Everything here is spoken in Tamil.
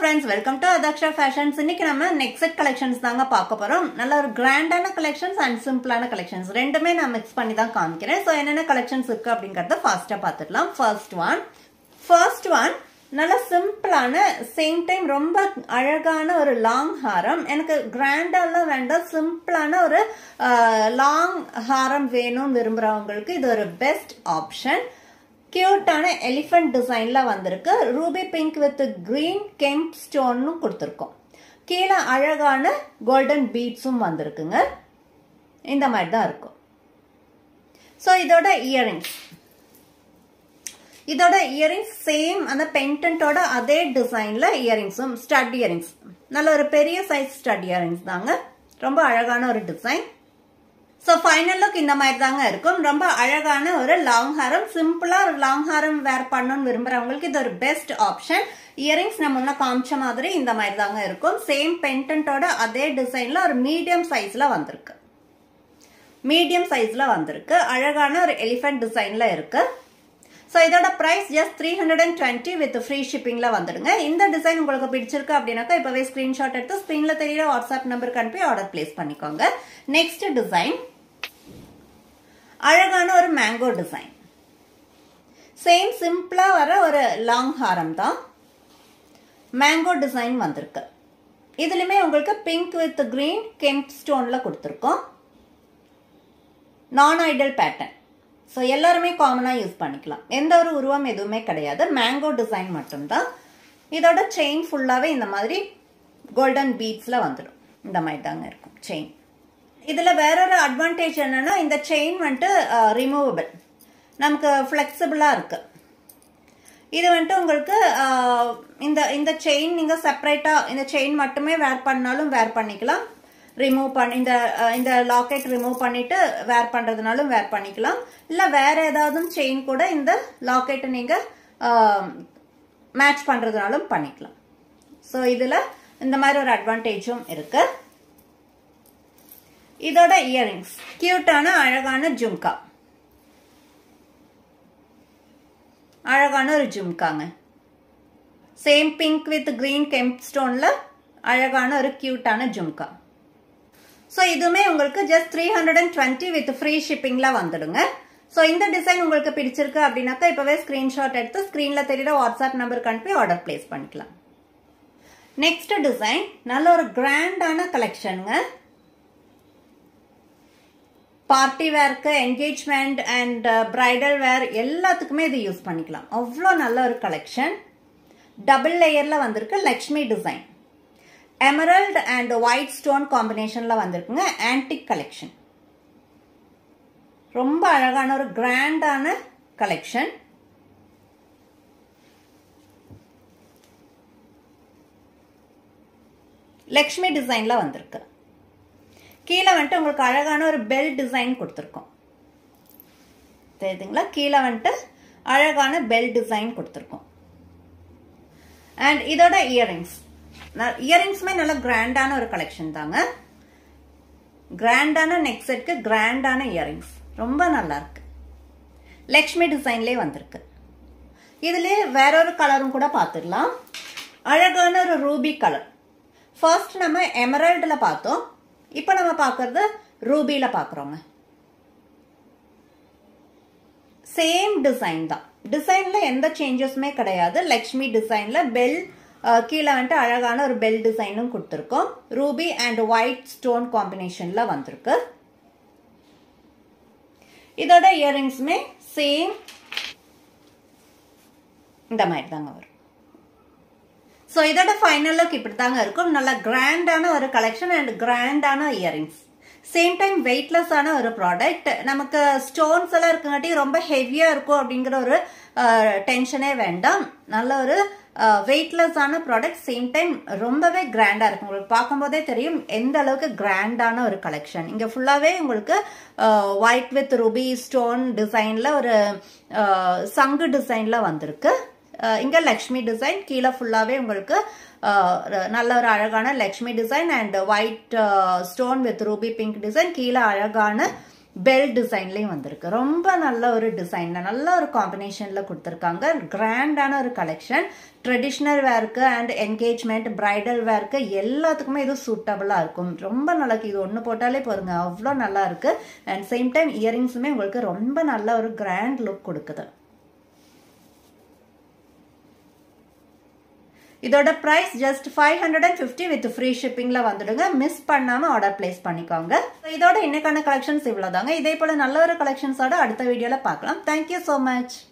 friends, welcome to Adaksha Fashions. இன்னைக்கு நம்ம next set collections தாங்க பார்க்க போறோம். நல்ல ஒரு கிராண்டான collections and சிம்பிளான collections ரெண்டுமே நான் mix பண்ணி தான் காமிக்கிறேன். சோ என்னென்ன collections இருக்கு அப்படிங்கறத ஃபாஸ்டா பார்த்துடலாம். First one நல்ல சிம்பிளான சேம் டைம் ரொம்ப அழகான ஒரு லாங் ஹாரம். எனக்கு கிராண்டாலாம் வேண்டாம், சிம்பிளான ஒரு லாங் ஹாரம் வேணும்னு விரும்புறவங்களுக்கு இது ஒரு பெஸ்ட் ஆப்ஷன். கியூட்டான எலிஃபென்ட் டிசைன்ல வந்திருக்கு. ரூபி பிங்க் வித் கிரீன் கெம்ப் ஸ்டோன்னு கொடுத்துருக்கோம். கீழே அழகான கோல்டன் பீட்ஸும் வந்திருக்குங்க. இந்த மாதிரி தான் இருக்கும். ஸோ இதோட இயரிங்ஸ் சேம் அந்த பெண்டன்ட்டோட அதே டிசைன்ல இயரிங்ஸும் ஸ்டட் இயரிங்ஸ் நல்ல ஒரு பெரிய சைஸ் ஸ்டட் இயரிங்ஸ் தாங்க. ரொம்ப அழகான ஒரு டிசைன். ஸோ ஃபைனல் லுக் இந்த மாதிரி தாங்க இருக்கும். ரொம்ப அழகான ஒரு லாங் ஹாரம், சிம்பிளா ஒரு லாங் ஹாரம் வேர் பண்ணணும்னு விரும்புறவங்களுக்கு இது ஒரு பெஸ்ட் ஆப்ஷன். இயரிங்ஸ் நம்ம முன்ன காமிச்ச மாதிரி இந்த மாதிரி தாங்க இருக்கும். சேம் பெண்டன்ட்டோட அதே டிசைன்ல ஒரு மீடியம் சைஸ்ல வந்திருக்கு. அழகான ஒரு எலிஃபென்ட் டிசைன்ல இருக்கு. ஸோ இதோட பிரைஸ் ஜஸ்ட் 320 வித் ஃப்ரீ ஷிப்பிங்ல வந்துடுங்க. இந்த டிசைன் உங்களுக்கு பிடிச்சிருக்கு அப்படின்னாக்கா இப்பவே ஸ்கிரீன்ஷாட் எடுத்து ஸ்கிரீன்ல தெரியற வாட்ஸ்அப் நம்பருக்கு அனுப்பி ஆர்டர் பிளேஸ் பண்ணிக்கோங்க. நெக்ஸ்ட் டிசைன் அழகான ஒரு மேங்கோ டிசைன். சேம் சிம்பிளா வர ஒரு லாங் ஹாரம் தான். மேங்கோ டிசைன் வந்திருக்கு. இதுலயுமே உங்களுக்கு பிங்க் வித் கிரீன் கெம்ப் ஸ்டோன்ல கொடுத்துருக்கோம். நான் ஐடல் பேட்டர்ன். ஸோ எல்லாருமே காமனா யூஸ் பண்ணிக்கலாம். எந்த ஒரு உருவம் எதுவுமே கிடையாது. மேங்கோ டிசைன் மட்டும்தான். இதோட செயின் ஃபுல்லாவே இந்த மாதிரி கோல்டன் பீட்ஸ்ல வந்துடும். இந்த மாதிரி தாங்க இருக்கும் செயின். இதுல வேற ஒரு அட்வான்டேஜ் என்னன்னா இந்த செயின் வந்துட்டு ரிமூவபிள், நமக்கு ஃபிளெக்சிபிளா இருக்கு. இது வந்துட்டு உங்களுக்கு இந்த செயின் நீங்க செப்பரேட்டா இந்த செயின் மட்டுமே வேர் பண்ணாலும் வேர் பண்ணிக்கலாம். ரிமூவ் பண்ணி இந்த லாக்கெட் ரிமூவ் பண்ணிட்டு வேர் பண்றதுனாலும் வேர் பண்ணிக்கலாம். இல்ல வேற ஏதாவது செயின் கூட இந்த லாக்கெட் நீங்க மேட்ச் பண்றதுனாலும் பண்ணிக்கலாம். ஸோ இதுல இந்த மாதிரி ஒரு அட்வான்டேஜும் இருக்கு. இதோட இயரிங்ஸ் கியூட்டான அழகான ஜும்கா. அழகான ஒரு ஜும்காங்க. சேம் பிங்க் வித் கிரீன் கெம்ப் ஸ்டோன்ல அழகான ஒரு கியூட்டான ஜும்கா. ஸோ இதுவுமே உங்களுக்கு ஜஸ்ட் 320 வித் ஃப்ரீ ஷிப்பிங்ல வந்துடுங்க. ஸோ இந்த டிசைன் உங்களுக்கு பிடிச்சிருக்கு அப்படின்னாக்கா இப்பவே ஸ்கிரீன்ஷாட் எடுத்து ஸ்கிரீன்ல தெரியுற வாட்ஸ்அப் நம்பருக்கு அனுப்பி ஆர்டர் பிளேஸ் பண்ணிக்கலாம். நெக்ஸ்ட் டிசைன் நல்ல ஒரு கிராண்டான கலெக்ஷனுங்க. பார்ட்டி வேர்க்கு, என்கேஜ்மெண்ட் அண்ட் பிரைடல் வேர் எல்லாத்துக்குமே இது யூஸ் பண்ணிக்கலாம். அவ்வளோ நல்ல ஒரு கலெக்ஷன். டபுள் லேயர்ல வந்திருக்கு. Lakshmi design emerald and white stone காம்பினேஷன்ல வந்திருக்குங்க. Antique collection. ரொம்ப அழகான ஒரு கிராண்டான கலெக்ஷன். லக்ஷ்மி டிசைன்ல வந்திருக்கு. கீழே வந்துட்டு உங்களுக்கு அழகான ஒரு பெல் டிசைன் கொடுத்துருக்கோம். தெரியுதுங்களா? கீழே வந்துட்டு அழகான பெல் டிசைன் கொடுத்துருக்கோம். அண்ட் இதோட இயரிங்ஸ்மே நல்ல கிராண்டான ஒரு கலெக்ஷன் தாங்க. கிராண்டான நெக் செட்க்கு கிராண்டான இயரிங்ஸ் ரொம்ப நல்லா இருக்கு. லக்ஷ்மி டிசைன்லயே வந்திருக்கு. இதுலயே வேற ஒரு கலரும் கூட பார்த்துடலாம். அழகான ஒரு ரூபி கலர். ஃபர்ஸ்ட் நம்ம எமரல்ட்ல பார்த்தோம். இப்ப நம்ம பார்க்கறது ரூபில பாக்குறோங்க. சேம் டிசைன் தான். டிசைன்ல எந்த சேஞ்சஸுமே கிடையாது. லக்ஷ்மி டிசைன்ல பெல் கீழே வந்துட்டு அழகான ஒரு பெல் டிசைனும் கொடுத்துருக்கோம். ரூபி அண்ட் ஒயிட் ஸ்டோன் காம்பினேஷன்ல வந்திருக்கு. இதோட இயரிங்ஸுமே சேம் இந்த மாதிரி தாங்க வரும். ஸோ இதோட ஃபைனல் லுக் இப்படி தாங்க இருக்கும். நல்ல கிராண்டான ஒரு கலெக்ஷன் அண்ட் கிராண்டான இயரிங்ஸ். சேம் டைம் வெயிட்லெஸ்ஸான ஒரு ப்ராடக்ட். நமக்கு ஸ்டோன்ஸ் எல்லாம் இருக்குங்காட்டி ரொம்ப ஹெவியா இருக்கும் அப்படிங்கிற ஒரு டென்ஷனே வேண்டாம். நல்ல ஒரு வெயிட்லெஸ்ஸான ப்ராடக்ட். சேம் டைம் ரொம்பவே கிராண்டா இருக்கும். உங்களுக்கு பார்க்கும்போதே தெரியும் எந்த அளவுக்கு கிராண்டான ஒரு கலெக்ஷன். இங்க ஃபுல்லாவே உங்களுக்கு ஒயிட் வித் ரூபி ஸ்டோன் டிசைன்ல ஒரு சங்கு டிசைன்ல வந்திருக்கு. இங்க லக்ஷ்மி டிசைன். கீழே ஃபுல்லாவே உங்களுக்கு நல்ல ஒரு அழகான Lakshmi design and white stone with Ruby pink design. கீழே அழகான பெல் டிசைன்லயும் வந்திருக்கு. ரொம்ப நல்ல ஒரு டிசைன்ல நல்ல ஒரு காம்பினேஷன்ல கொடுத்துருக்காங்க. கிராண்டான ஒரு கலெக்ஷன். ட்ரெடிஷ்னல் வேர்க்கு அண்ட் என்கேஜ்மெண்ட் பிரைடல் வேர்க்கு எல்லாத்துக்குமே இது சூட்டபிளா இருக்கும். ரொம்ப நல்லா இது ஒன்று போட்டாலே போருங்க, அவ்வளோ நல்லா இருக்கு. அண்ட் சேம் டைம் இயரிங்ஸுமே உங்களுக்கு ரொம்ப நல்ல ஒரு கிராண்ட் லுக் கொடுக்குது. இதோட பிரைஸ் ஜஸ்ட் 550 வித் ஃப்ரீ ஷிப்பிங்ல வந்துடுங்க. மிஸ் பண்ணாம ஆர்டர் பிளேஸ் பண்ணிக்கோங்க. இதோட இன்னைக்கான கலெக்ஷன்ஸ் இவ்வளவுதாங்க. இதே போல நல்ல ஒரு கலெக்ஷன்ஸோட அடுத்த வீடியோல பார்க்கலாம். Thank you so much.